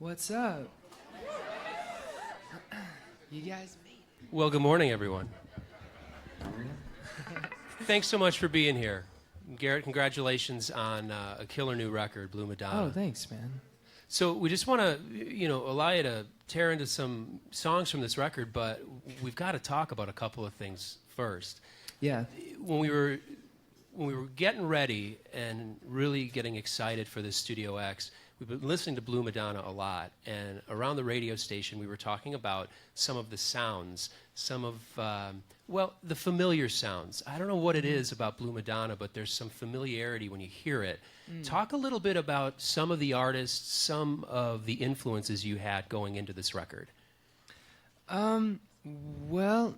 What's up? You guys made it. Well, good morning, everyone. Thanks so much for being here. Garrett, congratulations on a killer new record, Blue Madonna. Oh, thanks, man. So we just want to, allow you to tear into some songs from this record, but we've got to talk about a couple of things first. Yeah. When we were getting ready and really getting excited for this Studio X, we've been listening to Blue Madonna a lot, and around the radio station we were talking about some of the sounds, some of, the familiar sounds. I don't know what it is about Blue Madonna, but there's some familiarity when you hear it. Talk a little bit about some of the artists, some of the influences you had going into this record. Well,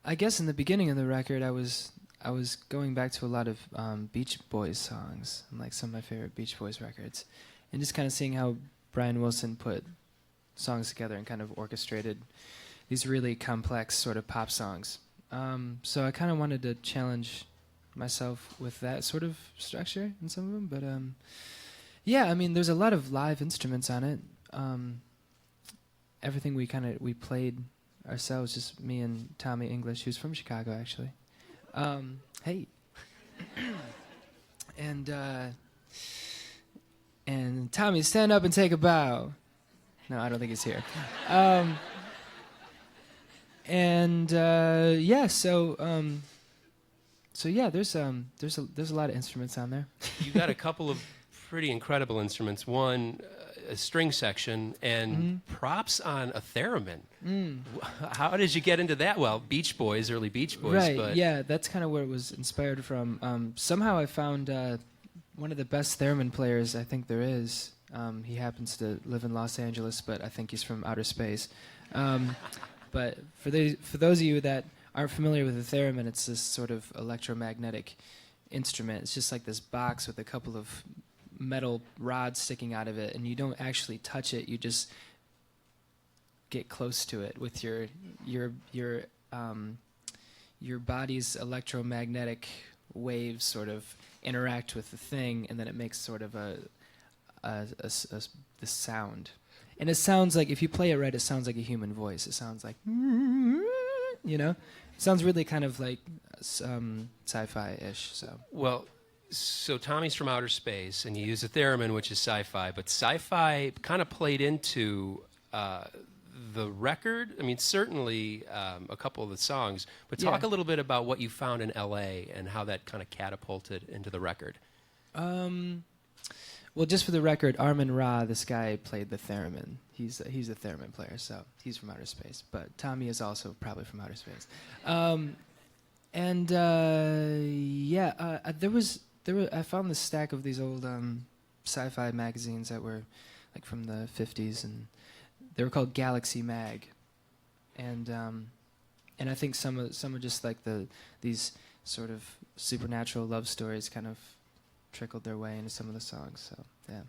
I guess in the beginning of the record, I was going back to a lot of Beach Boys songs, and like some of my favorite Beach Boys records, and just kind of seeing how Brian Wilson put songs together and kind of orchestrated these really complex sort of pop songs. So I kind of wanted to challenge myself with that sort of structure in some of them, but yeah, I mean, there's a lot of live instruments on it. Everything we played ourselves, just me and Tommy English, who's from Chicago actually. Hey. And Tommy, stand up and take a bow. No, I don't think he's here. So yeah, there's a lot of instruments on there. You got a couple of pretty incredible instruments. One, a string section, and props on a theremin. How did you get into that? Well, Beach Boys, early Beach Boys. Right, but yeah, that's kind of where it was inspired from. Somehow I found one of the best theremin players I think there is. He happens to live in Los Angeles, but I think he's from outer space. But for those of you that aren't familiar with the theremin, it's this sort of electromagnetic instrument. It's just like this box with a couple of metal rods sticking out of it, and you don't actually touch it. You just get close to it with your body's electromagnetic waves sort of interact with the thing, and then it makes sort of this sound. And it sounds like, if you play it right, it sounds like a human voice. It sounds like, it sounds really kind of like sci-fi-ish. So Tommy's from outer space, and you use a theremin, which is sci-fi, but sci-fi kind of played into the record. I mean, certainly a couple of the songs, but talk a little bit about what you found in L.A. and how that kind of catapulted into the record. Well, just for the record, Armin Ra, this guy played the theremin. He's a theremin player, so he's from outer space. But Tommy is also probably from outer space. I found this stack of these old sci-fi magazines that were like from the 50s, and they were called Galaxy Mag. And I think some of just like these sort of supernatural love stories kind of trickled their way into some of the songs. So yeah.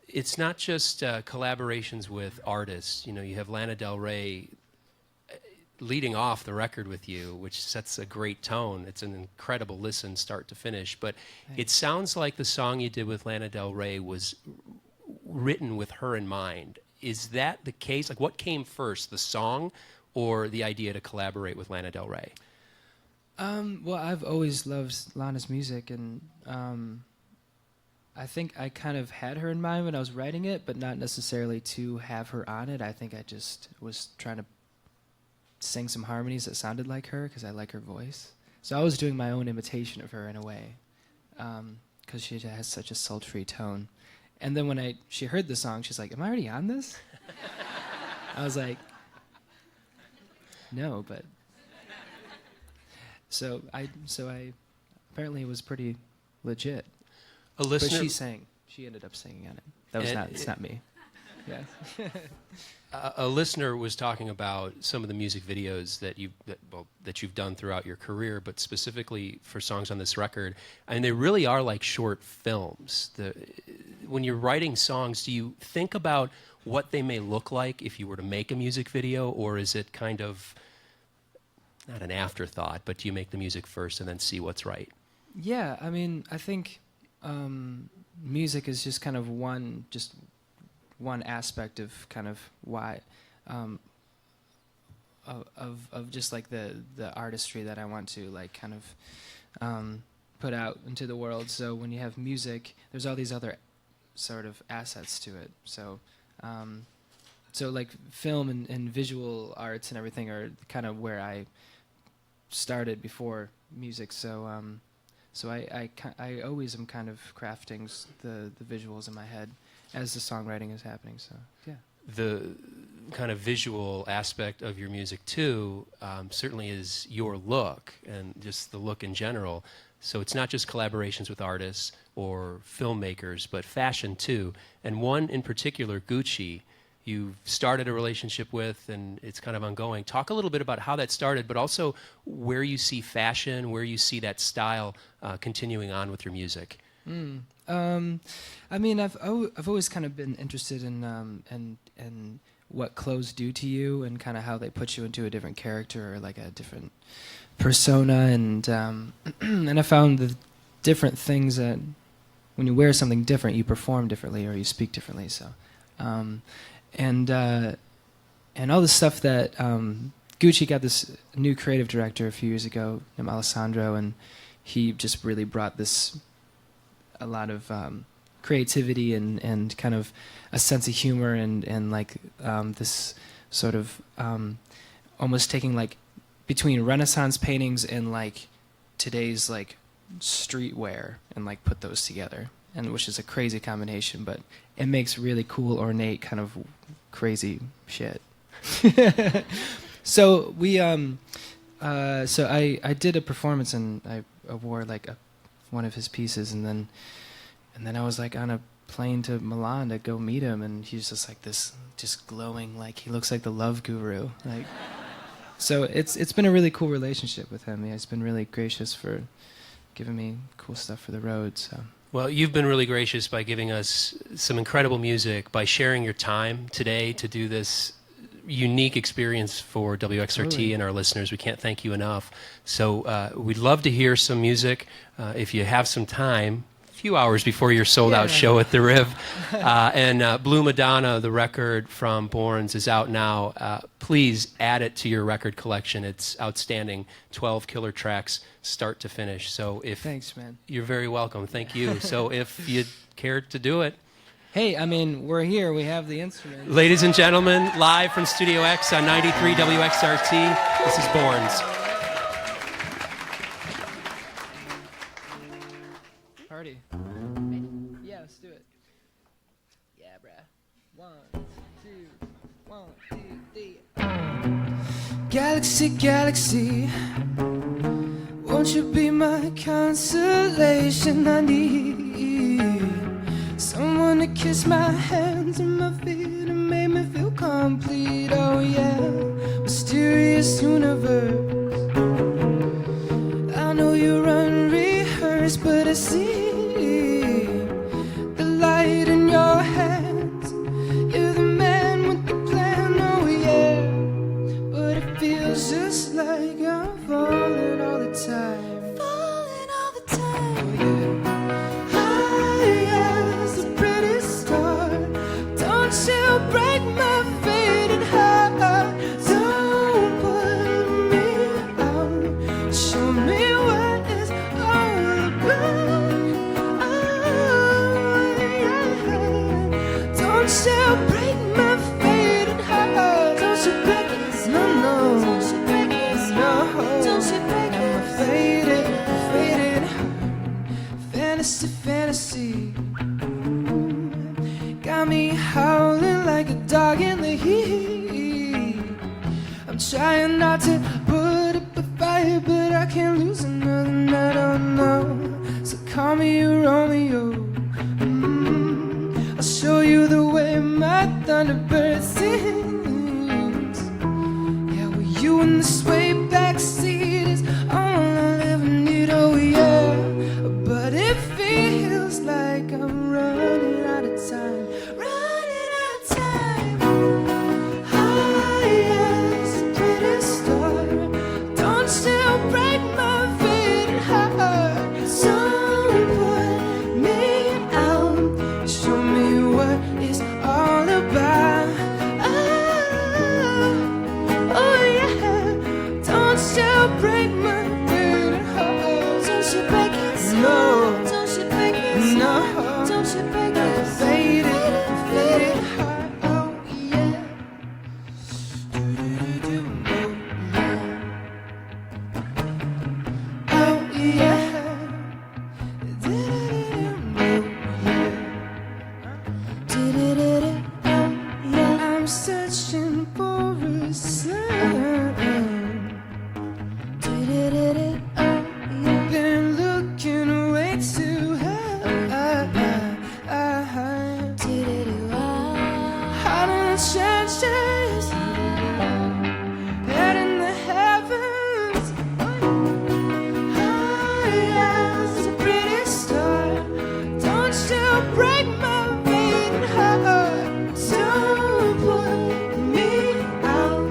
It's not just collaborations with artists. You have Lana Del Rey leading off the record with you, which sets a great tone. It's an incredible listen, start to finish. But it sounds like the song you did with Lana Del Rey was written with her in mind. Is that the case? Like, what came first, the song or the idea to collaborate with Lana Del Rey? Well, I've always loved Lana's music, and I think I kind of had her in mind when I was writing it, but not necessarily to have her on it. I think I just was trying to sing some harmonies that sounded like her because I like her voice. So I was doing my own imitation of her in a way, because she has such a sultry tone. And then when she heard the song, she's like, "Am I already on this?" I was like, "No, but." So I apparently it was pretty legit. A listener, but she sang. She ended up singing on it. That was it's not me. Yeah. A listener was talking about some of the music videos that you've done throughout your career, but specifically for songs on this record. I mean, they really are like short films. When you're writing songs, do you think about what they may look like if you were to make a music video, or is it kind of not an afterthought, but do you make the music first and then see what's right? Yeah, I mean, I think music is just kind of one aspect of kind of why of just like the artistry that I want to like kind of put out into the world. So when you have music, there's all these other sort of assets to it. So so like film and visual arts and everything are kind of where I started before music. So so I always am kind of crafting the visuals in my head as the songwriting is happening. So yeah. The kind of visual aspect of your music too certainly is your look and just the look in general. So it's not just collaborations with artists or filmmakers, but fashion too. And one in particular, Gucci, you've started a relationship with, and it's kind of ongoing. Talk a little bit about how that started, but also where you see fashion, where you see that style continuing on with your music. I mean, I've always kind of been interested in what clothes do to you, and kind of how they put you into a different character or like a different persona, and and I found the different things that when you wear something different, you perform differently or you speak differently. So, and all the stuff that Gucci got this new creative director a few years ago named Alessandro, and he just really brought a lot of creativity and kind of a sense of humor and like this sort of almost taking like between Renaissance paintings and like today's like streetwear and like put those together, and which is a crazy combination, but it makes really cool, ornate, kind of crazy shit. So we so I did a performance, and I wore like one of his pieces, and then I was like on a plane to Milan to go meet him, and he's just like this, just glowing, like he looks like the love guru. Like, so it's been a really cool relationship with him. Yeah, he's been really gracious for giving me cool stuff for the road. So. Well, you've been really gracious by giving us some incredible music, by sharing your time today to do this unique experience for WXRT Totally. and our listeners. We can't thank you enough. So we'd love to hear some music if you have some time, a few hours before your sold-out show at the Riv. And Blue Madonna, the record from BØRNS, is out now. Please add it to your record collection. It's outstanding. 12 killer tracks, start to finish. So if Thanks, man. You're very welcome. Thank you. So if you'd care to do it. Hey, I mean, we're here. We have the instruments. Ladies and gentlemen, live from Studio X on 93 WXRT, this is BØRNS. Party. Yeah, let's do it. Yeah, bruh. 1, 2, 1, 2, 3. Galaxy, galaxy, won't you be my consolation? I need someone to kiss my hands and my feet and make me feel complete. Oh yeah, mysterious universe. I know you're unrehearsed, but I see the light in your hands. You're the man with the plan, oh yeah. But it feels just like I'm falling all the time. Falling all the time, oh yeah. High as a pretty star, don't you break my faded heart. Don't put me out, show me what it's all about. Oh, yeah. Don't you break my faded heart. Don't you break it, no, no. Don't you break it, no. Don't you break it, my faded heart. Fantasy, fantasy, got me howling like a dog in the heat. I'm trying not to put up a fight, but I can't lose another night, oh no. So call me a Romeo. I'll show you the way my thunderbird sings. Yeah, well, you in the sway back seat is all I'll ever need, oh yeah. But it feels like I'm running out of time. Running out of time. High as a pretty star, don't you break my faded heart. So put me out, show me what it's all about. changes, head in the heavens. High as a pretty star. Don't you break my beating heart. Don't put me out.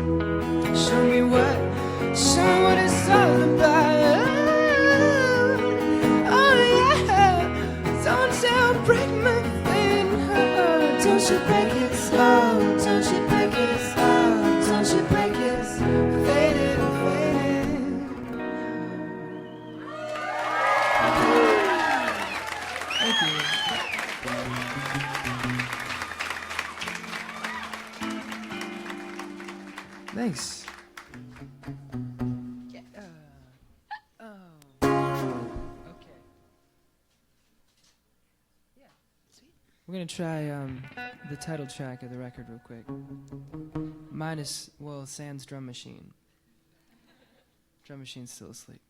Show me what it's all about. Oh yeah. Don't you break my beating heart. Don't you break it slow. Don't you break it slow. Don't you break it faded, faded. Thank you. Thanks. Okay. Yeah, sweet. We're gonna try the title track of the record real quick. Minus, well, Sans drum machine. Drum machine's still asleep.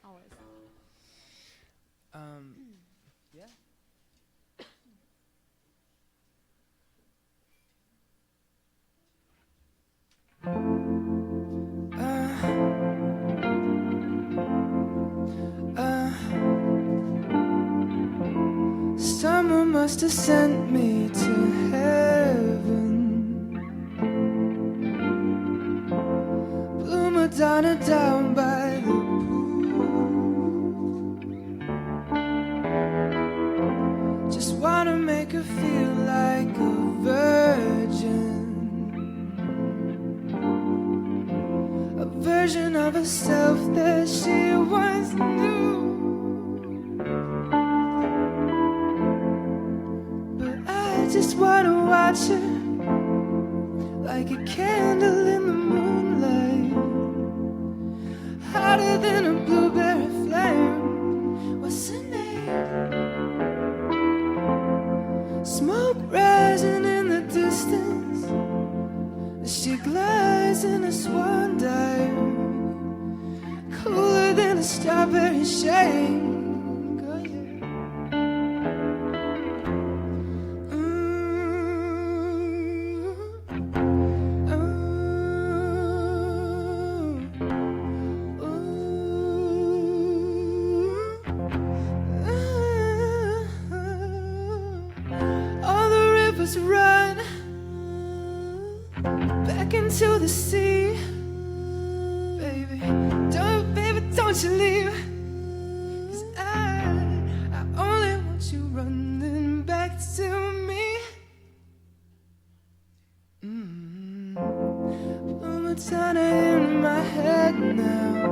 Always. Yeah. Someone must have sent me to heaven. Blew Madonna down by the pool. Just wanna make her feel like a virgin. A version of herself that she once knew. I just wanna watch her like a candle in the moonlight, hotter than a blueberry flame. What's her name? Smoke rising in the distance as she glides in a swan dive, cooler than a strawberry shake. Run back into the sea, baby. Don't you leave. 'Cause I only want you running back to me. Blue Madonna in my head now.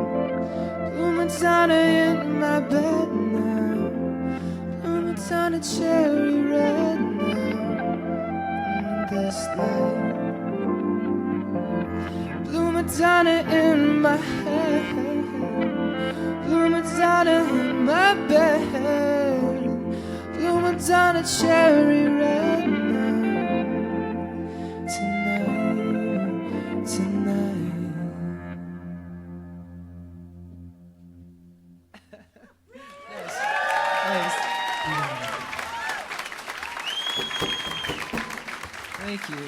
Blue Madonna in my bed now. Blue Madonna cherry red now. This light. Blue Madonna in my head. Blue Madonna in my bed. Blue Madonna cherry red now. Tonight, tonight. Nice. Thank you.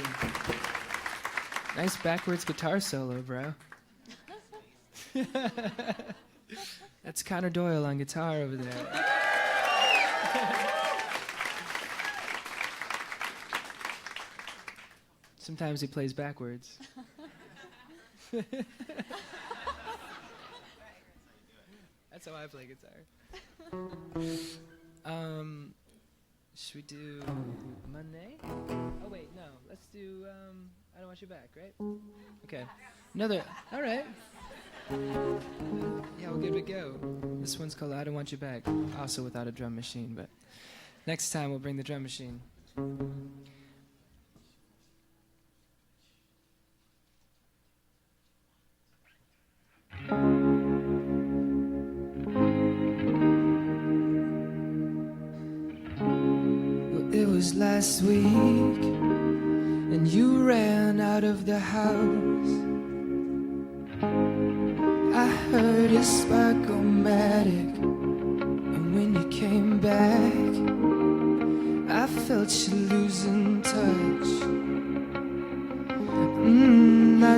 Nice backwards guitar solo, bro. That's Connor Doyle on guitar over there. Sometimes he plays backwards. That's how I play guitar. Should we do Monday? Oh wait, no. Let's do I Don't Want You Back, right? Okay. Another. All right. Yeah, we're good to go. This one's called I Don't Want You Back. Also without a drum machine, but next time we'll bring the drum machine. It was last week, and you ran out of the house. I heard it spark-o-matic, and when you came back, I felt you losing touch.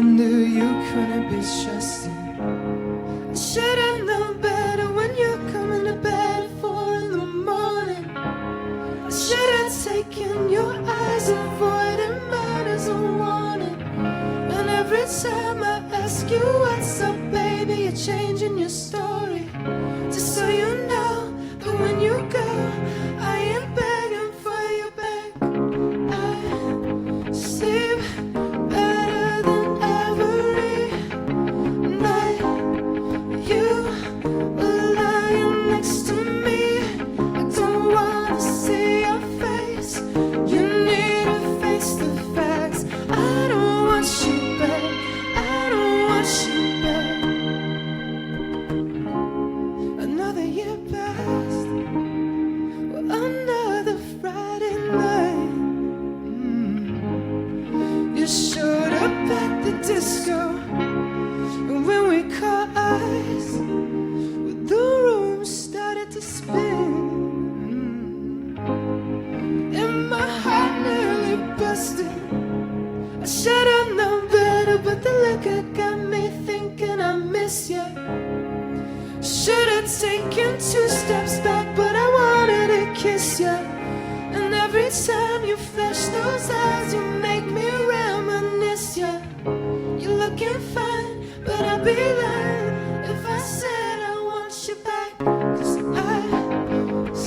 I knew you couldn't be trusted. I should've known better when you're coming to bed at 4 in the morning. I should've taken your eyes, avoiding mine as a warning. And every time I ask you what's up, baby, you're changing your story. Just so you know, but when you go, I ain't begging for you back. I sleep better than every night. You were lying next to me. I don't wanna see your face. You need to face the facts. I don't want you back. I don't want you back. Another year passed. Well, another Friday night. You showed up at the disco, and when we caught eyes, well, the room started to spin, and my heart nearly busted. I should've known better, but the liquor got me thinking I miss you. Should've taken 2 steps back, but I wanted to kiss you. And every time you flash those eyes, you make me reminisce you. You're looking fine, but I'd be lying if I said I want you back. 'Cause I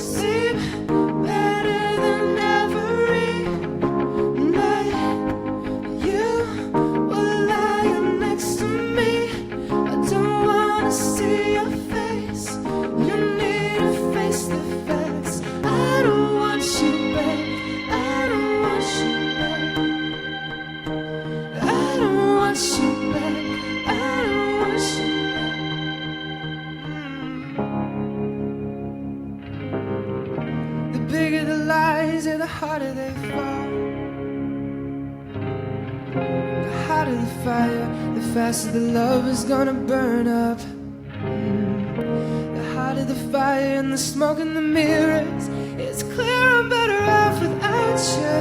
sleep better than every night. You were lying next to me. I don't wanna see your face. You need to face the facts. I don't want you back. I don't want you back. I don't want you back. I don't want you back. The bigger the lies and the harder they fall. The hotter the fire, the faster the love is gonna burn up. The hotter the fire and the smoke in the mirrors. It's clear I'm better off without you.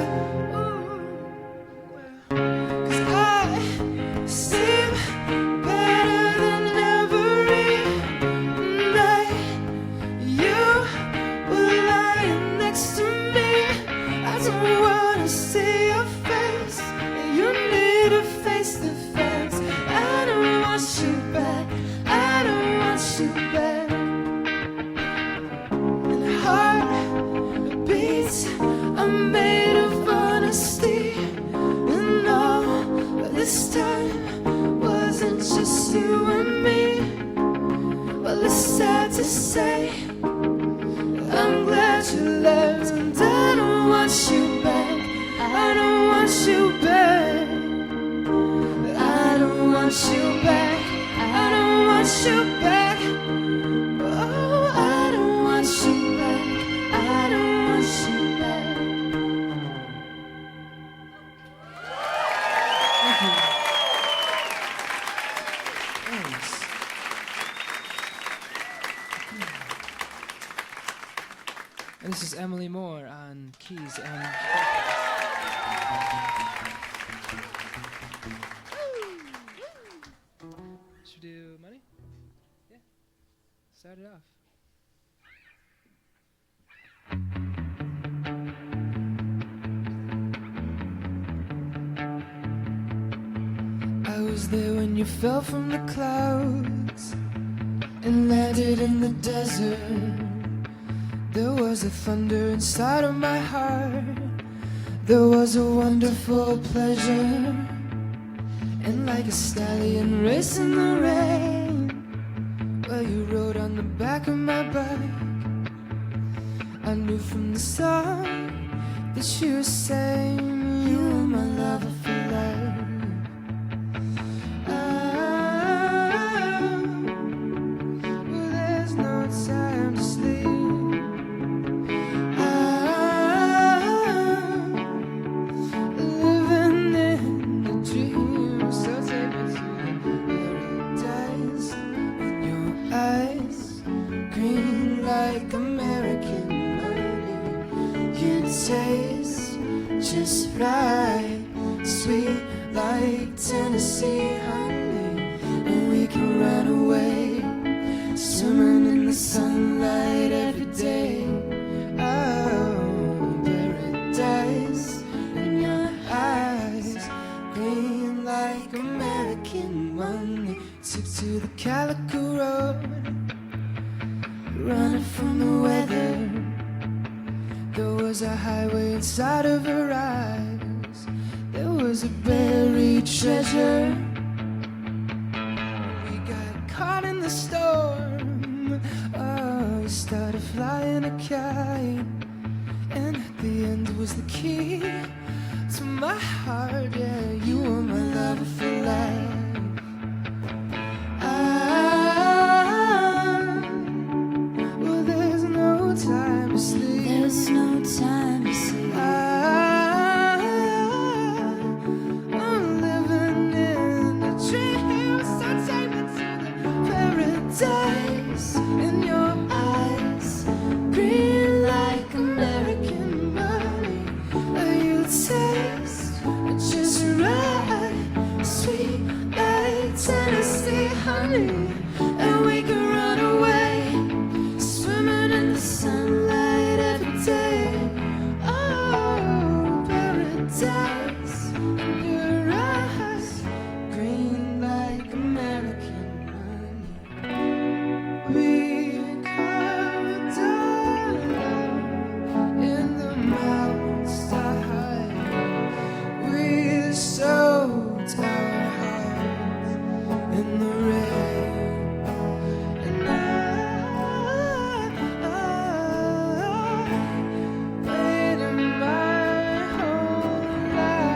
Cause I sleep better than every night. You were lying next to me. I don't wanna see your face. You need to face the facts. I don't want you back. I don't want you back. And heart beats are made of honesty. And no, this time wasn't just you and me. Well, it's sad to say, I'm glad you left, and I don't want you back. I don't want you back. I don't want you back. I don't want you back. Oh, I don't want you back. I don't want you back. Thank you. Thanks. And this is Emily Moore on keys and should we do money? Yeah. Start it off. I was there when you fell from the clouds and landed in the desert. There was a thunder inside of my heart. There was a wonderful pleasure. And like a stallion racing the rain, well, you rode on the back of my bike. I knew from the start that you were saying you were my lover for life. Well, there's no time to sleep. Living in a dream, so take me to paradise. And your eyes green like American honey. You taste just Tennessee, honey, and we can run away, swimming in the sunlight every day. Oh, paradise in your eyes, green like American money. Took to the Calico Road, running from the weather. There was a highway inside of her eyes. There was a buried treasure. We got caught in the storm. Oh, we started flying a kite, and at the end was the key to my heart. Yeah, you were my lover for life. Well, there's no time to sleep. There's no time to sleep. I'm living in a dream, so take me to the paradise in your eyes, green like American money. You taste just right, sweet like Tennessee, honey, and we can run away, swimming in the sunlight every day. Oh, paradise in your eyes, green like American money. We carved our love in the mountains high. We soaked our hearts in the rain, and I waited my whole life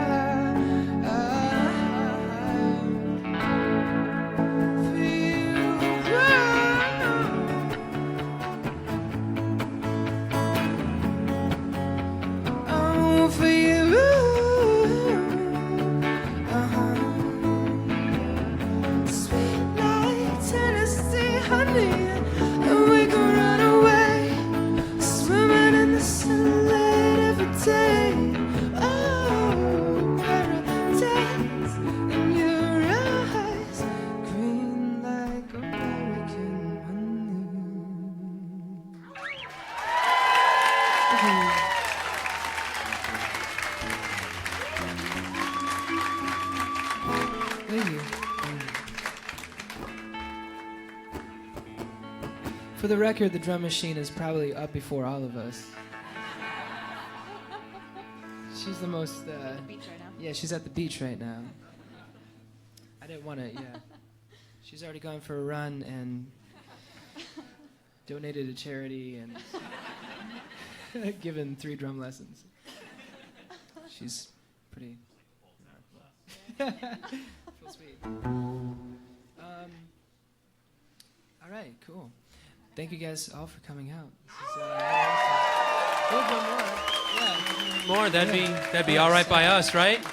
for you. Oh, for you. Sweet like Tennessee, honey, and we can run away, swimming in the sunlight every day. Oh, paradise in your eyes, green like American honey. Thank you. For the record, the drum machine is probably up before all of us. She's the most. Beach right now. Yeah, she's at the beach right now. I didn't want to. Yeah, she's already gone for a run and donated to charity and given 3 drum lessons. She's pretty. Full speed. All right, cool. Thank you guys all for coming out. This is, we'll do more. Yeah. More, that'd be all right by us, right? It's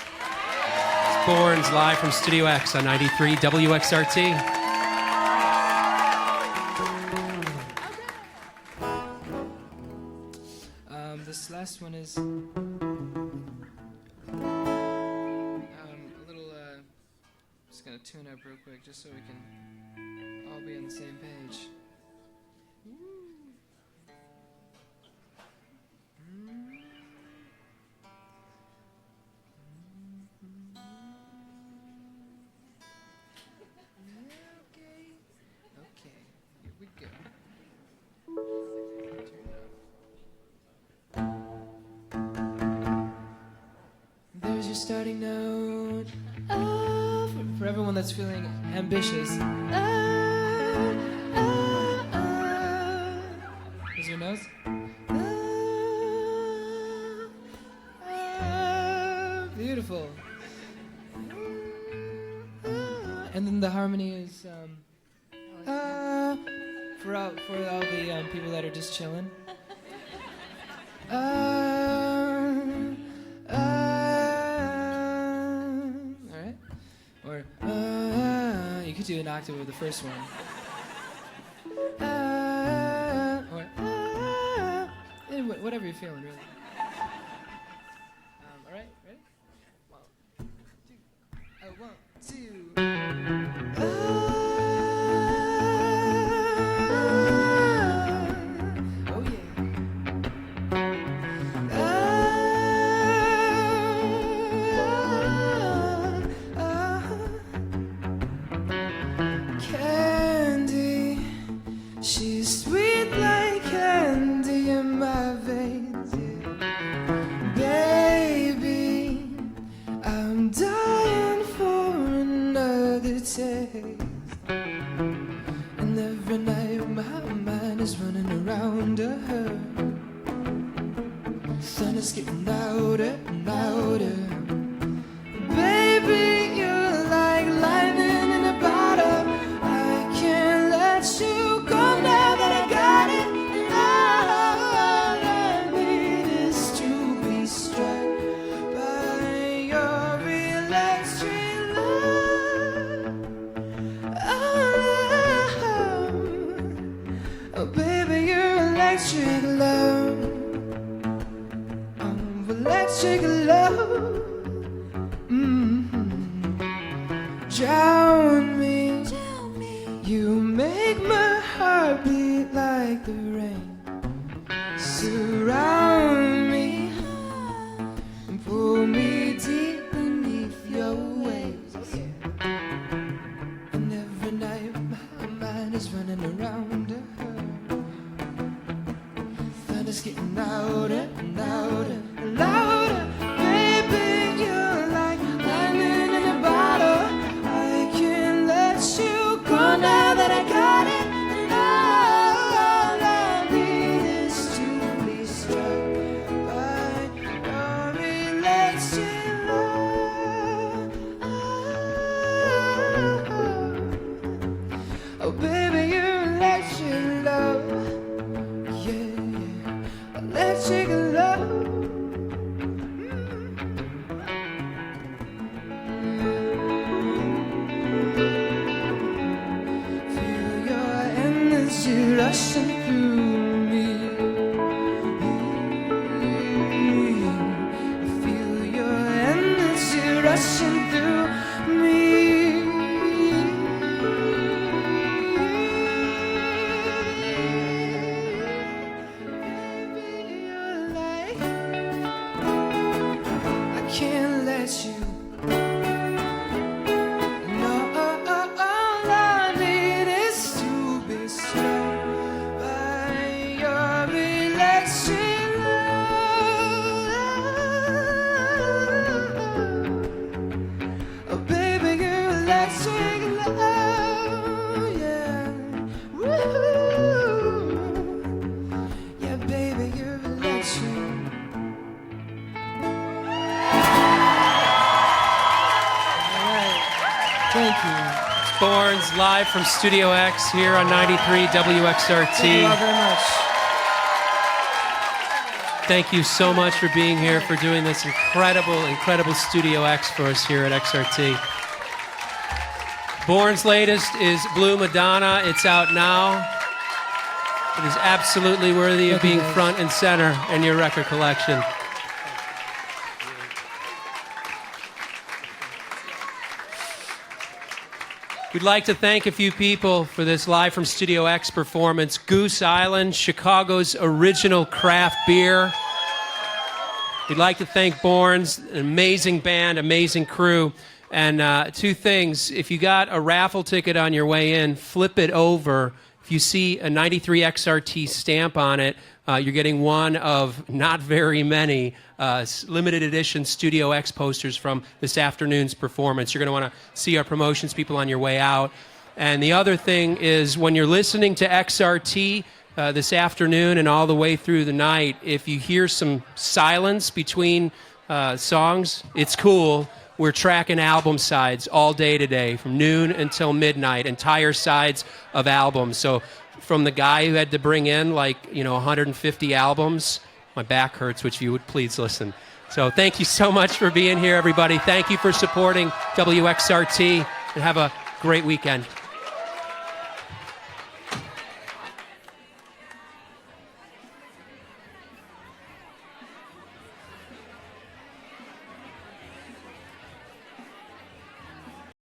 BØRNS live from Studio X on 93 WXRT. This last one is a little. Just gonna tune up real quick, just so we can all be on the same page. Okay, here we go. There's your starting note. Oh, for everyone that's feeling ambitious. Is your nose? Beautiful. And then the harmony is for all the people that are just chilling. All right. Or you could do an octave with the first one. Or whatever you're feeling, really. All right, ready? 1, 2. 1, Candy, she's sweet like candy in my veins. Baby, I'm dying for another taste. And every night my mind is running around her. Thunder's getting louder and louder. Baby, you're like lightning in a bottle. I can't let you go now that I got it. And all I need is to be struck by your electric love. Oh, baby, your electric love. Oh, electric love. Drown me. You make my heart beat like the rain. Surround me and pull me deep beneath your waves. And every night my mind is running around her. Thunder's getting louder and louder and louder. Baby, you're like lightning in a bottle. I can't let you go now that I got it. And all I need is to be struck by your electric love. Oh, baby, your electric love. Yeah, yeah, electric love. Feel your energy rushing through me. Feel your energy rushing through me. Baby, you're like, I can't let you. No, all I need is to be struck by your electric love. Oh, baby, your electric love, yeah. Woo. Yeah, baby, your electric. All right. Thank you. It's BØRNS live from Studio X here on 93 Thank you all WXRT. very much. Thank you so much for being here, for doing this incredible Studio X for us here at XRT. BØRNS' latest is Blue Madonna. It's out now. It is absolutely worthy of Thank you, being guys. front and center in your record collection. We'd like to thank a few people for this live from Studio X performance. Goose Island, Chicago's original craft beer. We'd like to thank BØRNS, an amazing band, amazing crew. And two things, if you got a raffle ticket on your way in, flip it over. If you see a 93 XRT stamp on it, you're getting one of not very many limited edition Studio X posters from this afternoon's performance. You're going to want to see our promotions people on your way out. And the other thing is, when you're listening to XRT this afternoon and all the way through the night, if you hear some silence between songs, it's cool. We're tracking album sides all day today, from noon until midnight, entire sides of albums. So from the guy who had to bring in 150 albums, my back hurts, which you would please listen. So thank you so much for being here, everybody. Thank you for supporting WXRT, and have a great weekend.